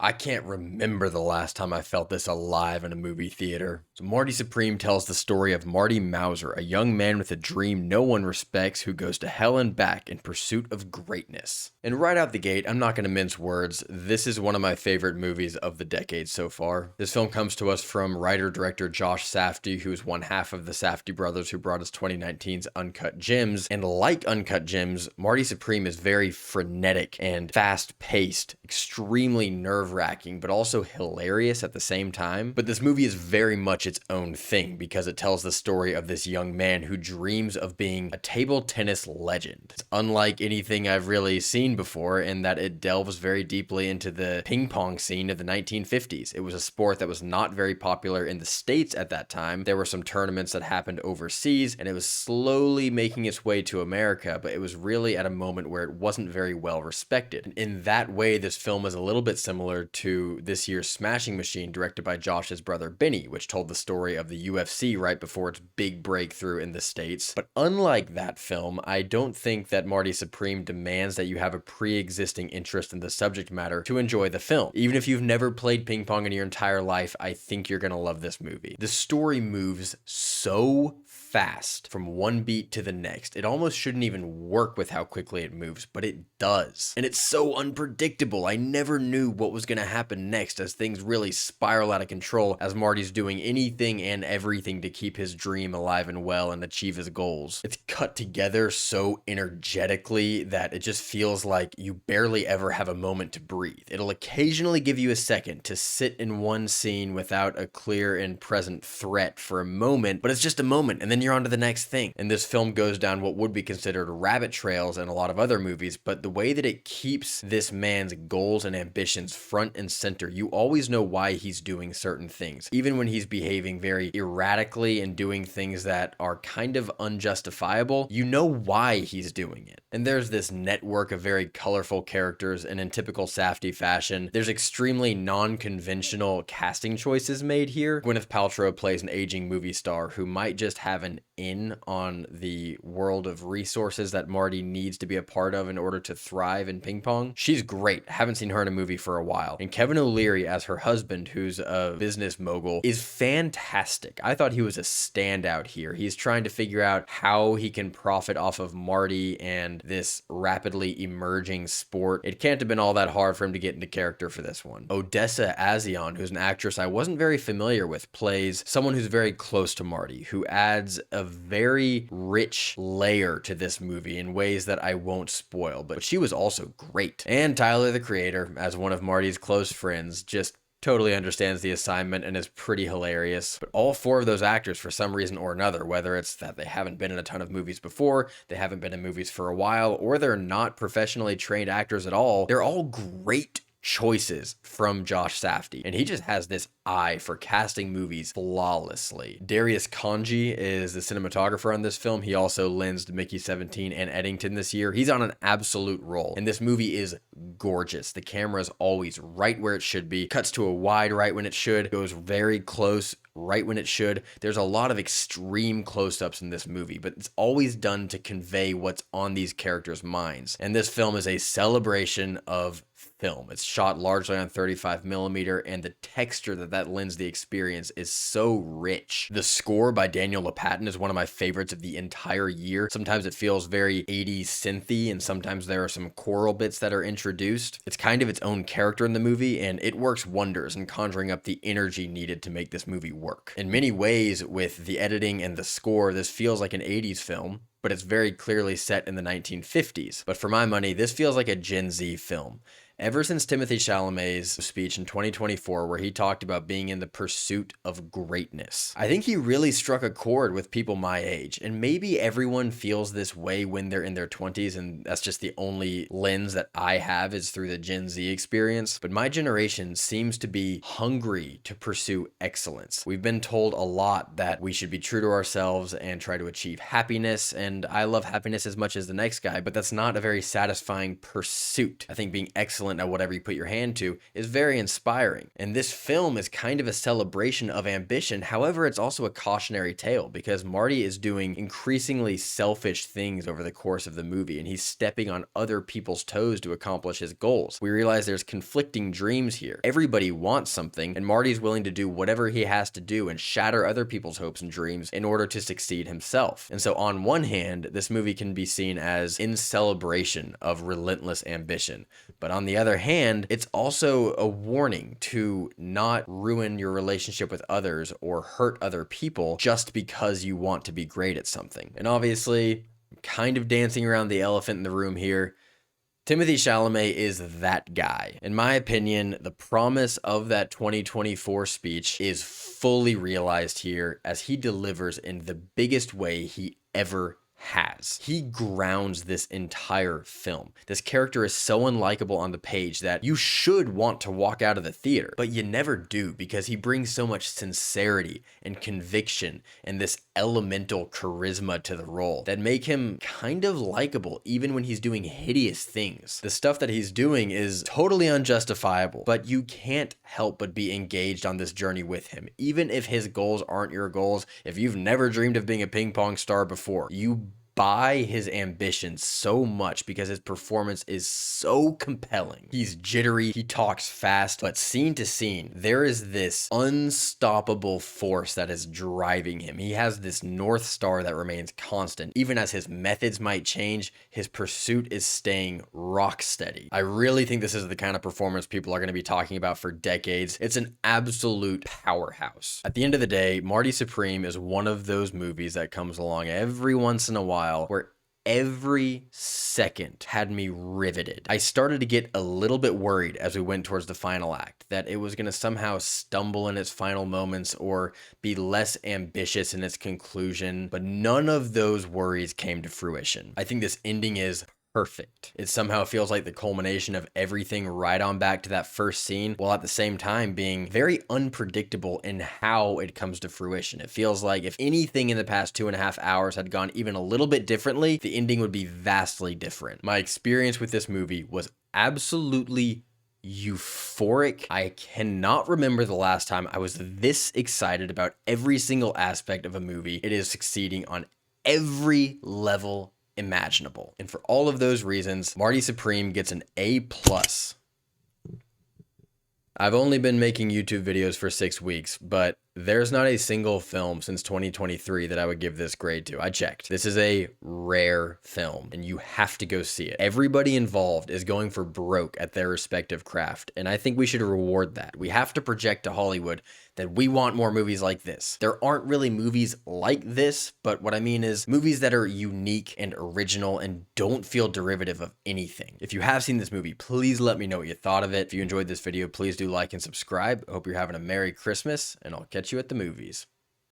I can't remember the last time I felt this alive in a movie theater. So Marty Supreme tells the story of Marty Mauser, a young man with a dream no one respects who goes to hell and back in pursuit of greatness. And right out the gate, I'm not going to mince words, this is one of my favorite movies of the decade so far. This film comes to us from writer-director Josh Safdie, who is one half of the Safdie brothers who brought us 2019's Uncut Gems. And like Uncut Gems, Marty Supreme is very frenetic and fast-paced, extremely nerve-wracking, but also hilarious at the same time. But this movie is very much its own thing because it tells the story of this young man who dreams of being a table tennis legend. It's unlike anything I've really seen before in that it delves very deeply into the ping pong scene of the 1950s. It was a sport that was not very popular in the States at that time. There were some tournaments that happened overseas, and it was slowly making its way to America, but it was really at a moment where it wasn't very well respected. In that way, this film is a little bit similar to this year's Smashing Machine, directed by Josh's brother Benny, which told the story of the UFC right before its big breakthrough in the States. But unlike that film, I don't think that Marty Supreme demands that you have a pre-existing interest in the subject matter to enjoy the film. Even if you've never played ping pong in your entire life, I think you're gonna love this movie. The story moves so fast from one beat to the next. It almost shouldn't even work with how quickly it moves, but it does. And it's so unpredictable. I never knew what was going to happen next as things really spiral out of control as Marty's doing anything and everything to keep his dream alive and well and achieve his goals. It's cut together so energetically that it just feels like you barely ever have a moment to breathe. It'll occasionally give you a second to sit in one scene without a clear and present threat for a moment, but it's just a moment and then you're on to the next thing. And this film goes down what would be considered rabbit trails in a lot of other movies, but the way that it keeps this man's goals and ambitions front and center, you always know why he's doing certain things. Even when he's behaving very erratically and doing things that are kind of unjustifiable, you know why he's doing it. And there's this network of very colorful characters, and in typical Safdie fashion, there's extremely non-conventional casting choices made here. Gwyneth Paltrow plays an aging movie star who might just have an in on the world of resources that Marty needs to be a part of in order to thrive in ping pong. She's great. Haven't seen her in a movie for a while. And Kevin O'Leary as her husband, who's a business mogul, is fantastic. I thought he was a standout here. He's trying to figure out how he can profit off of Marty and this rapidly emerging sport. It can't have been all that hard for him to get into character for this one. Odessa Azion, who's an actress I wasn't very familiar with, plays someone who's very close to Marty, who adds a very rich layer to this movie in ways that I won't spoil, but she was also great. And Tyler, the creator, as one of Marty's close friends, just totally understands the assignment and is pretty hilarious. But all four of those actors, for some reason or another, whether it's that they haven't been in a ton of movies before, they haven't been in movies for a while, or they're not professionally trained actors at all, they're all great choices from Josh Safdie, and he just has this eye for casting movies flawlessly. Darius Kanji is the cinematographer on this film. He also lensed Mickey 17 and Eddington this year. He's on an absolute roll, and this movie is gorgeous. The camera is always right where it should be, cuts to a wide right when it should, goes very close right when it should. There's a lot of extreme close-ups in this movie, but it's always done to convey what's on these characters' minds. And this film is a celebration of film. It's shot largely on 35 millimeter, and the texture that lends the experience is so rich. The score by Daniel Lopatin is one of my favorites of the entire year. Sometimes it feels very 80s synthy, and sometimes there are some choral bits that are introduced. It's kind of its own character in the movie, and it works wonders in conjuring up the energy needed to make this movie work. In many ways, with the editing and the score, this feels like an 80s film, but it's very clearly set in the 1950s. But for my money, this feels like a Gen Z film. Ever since Timothée Chalamet's speech in 2024, where he talked about being in the pursuit of greatness, I think he really struck a chord with people my age. And maybe everyone feels this way when they're in their 20s, and that's just the only lens that I have is through the Gen Z experience. But my generation seems to be hungry to pursue excellence. We've been told a lot that we should be true to ourselves and try to achieve happiness, and I love happiness as much as the next guy, but that's not a very satisfying pursuit. I think being excellent excellent at whatever you put your hand to is very inspiring. And this film is kind of a celebration of ambition. However, it's also a cautionary tale because Marty is doing increasingly selfish things over the course of the movie, and he's stepping on other people's toes to accomplish his goals. We realize there's conflicting dreams here. Everybody wants something, and Marty's willing to do whatever he has to do and shatter other people's hopes and dreams in order to succeed himself. And so on one hand, this movie can be seen as in celebration of relentless ambition. But on the other hand, it's also a warning to not ruin your relationship with others or hurt other people just because you want to be great at something. And obviously, I'm kind of dancing around the elephant in the room here. Timothée Chalamet is that guy. In my opinion, the promise of that 2024 speech is fully realized here as he delivers in the biggest way he ever has. He grounds this entire film. This character is so unlikable on the page that you should want to walk out of the theater, but you never do because he brings so much sincerity and conviction and this elemental charisma to the role that make him kind of likable even when he's doing hideous things. The stuff that he's doing is totally unjustifiable, but you can't help but be engaged on this journey with him. Even if his goals aren't your goals, if you've never dreamed of being a ping pong star before, you buy his ambition so much because his performance is so compelling. He's jittery, he talks fast, but scene to scene, there is this unstoppable force that is driving him. He has this North Star that remains constant. Even as his methods might change, his pursuit is staying rock steady. I really think this is the kind of performance people are going to be talking about for decades. It's an absolute powerhouse. At the end of the day, Marty Supreme is one of those movies that comes along every once in a while where every second had me riveted. I started to get a little bit worried as we went towards the final act that it was going to somehow stumble in its final moments or be less ambitious in its conclusion, but none of those worries came to fruition. I think this ending is perfect. It somehow feels like the culmination of everything right on back to that first scene, while at the same time being very unpredictable in how it comes to fruition. It feels like if anything in the past 2.5 hours had gone even a little bit differently, the ending would be vastly different. My experience with this movie was absolutely euphoric. I cannot remember the last time I was this excited about every single aspect of a movie. It is succeeding on every level imaginable. And for all of those reasons, Marty Supreme gets an A+. I've only been making YouTube videos for 6 weeks, but there's not a single film since 2023 that I would give this grade to. I checked. This is a rare film, and you have to go see it. Everybody involved is going for broke at their respective craft, and I think we should reward that. We have to project to Hollywood that we want more movies like this. There aren't really movies like this, but what I mean is movies that are unique and original and don't feel derivative of anything. If you have seen this movie, please let me know what you thought of it. If you enjoyed this video, please do like and subscribe. I hope you're having a Merry Christmas, and I'll catch you at the movies.